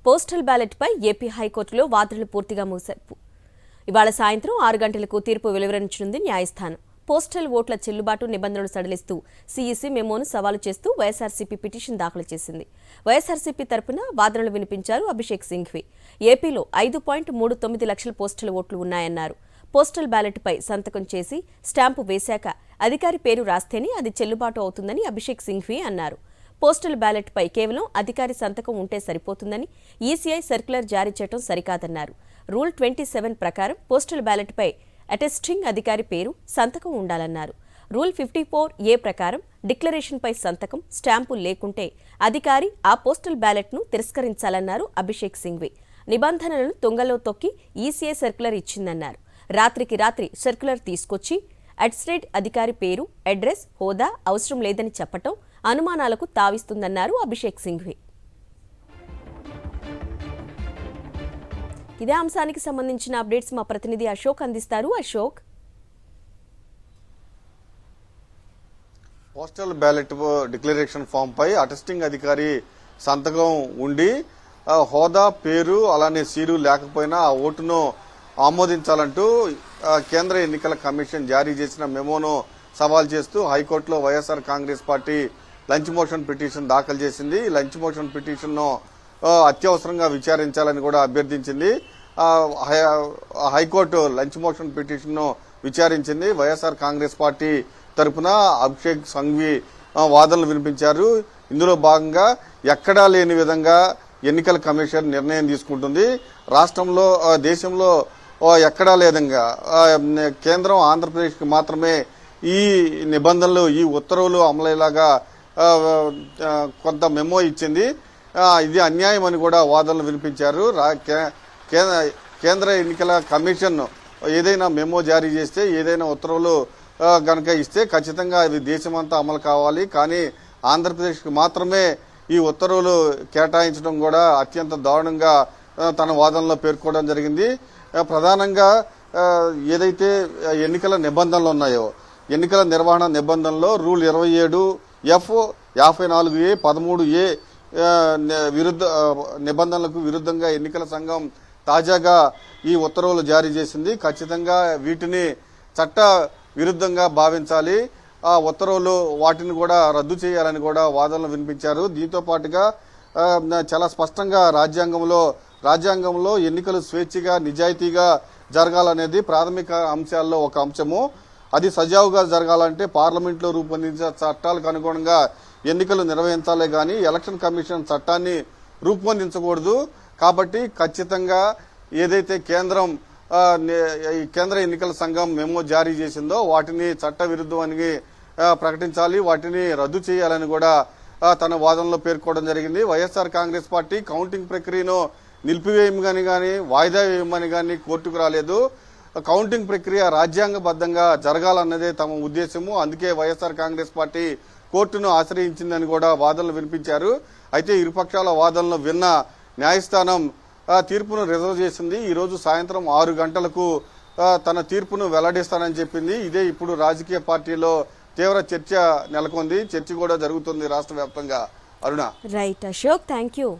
Postal బ్యాలెట్పై AP హైకోర్టులో వాదనలు పూర్తిగా ముగిశాయి. ఇవాళ సాయంత్రం 6 గంటలకు తీర్పు వెలువరించనుంది న్యాయస్థానం. పోస్టల్ ఓట్ల చెల్లుబాటు నిబంధనలు సడలిస్తూ సీఈసీ మెమోను సవాలు చేస్తూ వైఎస్ఆర్సీపీ పిటిషన్ దాఖలు చేసింది. వైఎస్ఆర్సీపీ తరపున వాదనలు వినిపించారు అభిషేక్ సింఘ్వి. ఏపీలో 5.39 లక్షల పోస్టల్ ఓట్లు ఉన్నాయన్నారు. పోస్టల్ బ్యాలెట్పై సంతకం చేసి స్టాంపు వేశాక అధికారి పేరు రాస్తేనే అది చెల్లుబాటు అవుతుందని అభిషేక్ సింఘ్వి అన్నారు. పోస్టల్ బ్యాలెట్పై కేవలం అధికారి సంతకం ఉంటే సరిపోతుందని ఈసీఐ సర్క్యులర్ జారీ చేయడం సరికాదన్నారు. రూల్ 27 ప్రకారం పోస్టల్ బ్యాలెట్పై అటెస్టింగ్ అధికారి పేరు సంతకం ఉండాలన్నారు. రూల్ 54A ప్రకారం డిక్లరేషన్పై సంతకం స్టాంపు లేకుంటే అధికారి ఆ పోస్టల్ బ్యాలెట్ను తిరస్కరించాలన్నారు అభిషేక్ సింఘ్వి. నిబంధనలను తుంగలో తొక్కి ఈసీఐ సర్క్యులర్ ఇచ్చిందన్నారు. రాత్రికి రాత్రి సర్క్యులర్ తీసుకొచ్చి అడ్స్టేట్ అధికారి పేరు, అడ్రస్, హోదా అవసరం లేదని చెప్పటం అనుమానాలకు తావిస్తుందన్నారు అభిషేక్ సింఘ్వి. ఇదే అంశానికి సంబంధించిన అప్డేట్స్ మా ప్రతినిధి అశోక్ అందిస్తారు. Ashok, postal ballot declaration form పై అటెస్టింగ్ అధికారి సంతకం ఉండి హోదా, పేరు అలానే సీరు లేకపోయినా ఆ ఓటును ఆమోదించాలంటూ కేంద్ర ఎన్నికల కమిషన్ జారీ చేసిన మెమోను సవాల్ చేస్తూ హైకోర్టులో YSR Congress party lunch motion petition దాఖలు చేసింది. ఈ లంచ్ మోషన్ పిటిషన్ను అత్యవసరంగా విచారించాలని కూడా అభ్యర్థించింది. హైకోర్టు లంచ్ మోషన్ పిటిషన్ను విచారించింది. వైఎస్ఆర్ కాంగ్రెస్ పార్టీ తరఫున అభిషేక్ సింఘ్వి వాదనలు వినిపించారు. ఇందులో భాగంగా ఎక్కడా లేని విధంగా ఎన్నికల కమిషన్ నిర్ణయం తీసుకుంటుంది. రాష్ట్రంలో దేశంలో ఎక్కడా లేదంగా కేంద్రం ఆంధ్రప్రదేశ్కి మాత్రమే ఈ నిబంధనలు, ఈ ఉత్తర్వులు అమలయ్యేలాగా కొంత మెమో ఇచ్చింది. ఇది అన్యాయం అని కూడా వాదనలు వినిపించారు. కేంద్ర ఎన్నికల కమిషన్ ఏదైనా మెమో జారీ చేస్తే, ఏదైనా ఉత్తర్వులు గనక ఇస్తే ఖచ్చితంగా అవి దేశమంతా అమలు కావాలి. కానీ ఆంధ్రప్రదేశ్కి మాత్రమే ఈ ఉత్తర్వులు కేటాయించడం కూడా అత్యంత దారుణంగా తన వాదనలో పేర్కోవడం జరిగింది. ప్రధానంగా ఏదైతే ఎన్నికల నిబంధనలు ఉన్నాయో, ఎన్నికల నిర్వహణ నిబంధనలో రూల్ 27F, 54A, 13A విరుద్ధ నిబంధనలకు విరుద్ధంగా ఎన్నికల సంఘం తాజాగా ఈ ఉత్తర్వులు జారీ చేసింది. ఖచ్చితంగా వీటిని చట్ట విరుద్ధంగా భావించాలి. ఆ ఉత్తర్వులు వాటిని కూడా రద్దు చేయాలని కూడా వాదనలు వినిపించారు. దీంతో పాటుగా చాలా స్పష్టంగా రాజ్యాంగంలో ఎన్నికలు స్వేచ్ఛగా నిజాయితీగా జరగాలనేది ప్రాథమిక అంశాల్లో ఒక అంశము. అది సజావుగా జరగాలంటే పార్లమెంట్లో రూపొందించిన చట్టాలకు అనుగుణంగా ఎన్నికలు నిర్వహించాలే కానీ ఎలక్షన్ కమిషన్ చట్టాన్ని రూపొందించకూడదు. కాబట్టి ఖచ్చితంగా ఏదైతే కేంద్ర ఎన్నికల సంఘం మెమో జారీ చేసిందో వాటిని చట్ట విరుద్ధమని ప్రకటించాలి, వాటిని రద్దు చేయాలని కూడా తన వాదనలో పేర్కోవడం జరిగింది. వైఎస్ఆర్ కాంగ్రెస్ పార్టీ కౌంటింగ్ ప్రక్రియను నిలిపివేయమని కానీ వాయిదా వేయమని కానీ కోర్టుకు రాలేదు. కౌంటింగ్ ప్రక్రియ రాజ్యాంగబద్ధంగా జరగాలన్నదే తమ ఉద్దేశము. అందుకే వైఎస్ఆర్ కాంగ్రెస్ పార్టీ కోర్టును ఆశ్రయించిందని కూడా వాదనలు వినిపించారు. అయితే ఇరుపక్షాల వాదనలు విన్న న్యాయస్థానం తీర్పును రిజర్వ్ చేసింది. ఈ రోజు సాయంత్రం 6 గంటలకు తన తీర్పును వెల్లడిస్తానని చెప్పింది. ఇదే ఇప్పుడు రాజకీయ పార్టీలో తీవ్ర చర్చ నెలకొంది. చర్చ కూడా జరుగుతుంది రాష్ట్ర వ్యాప్తంగా. Aruna. Right Ashok, thank you.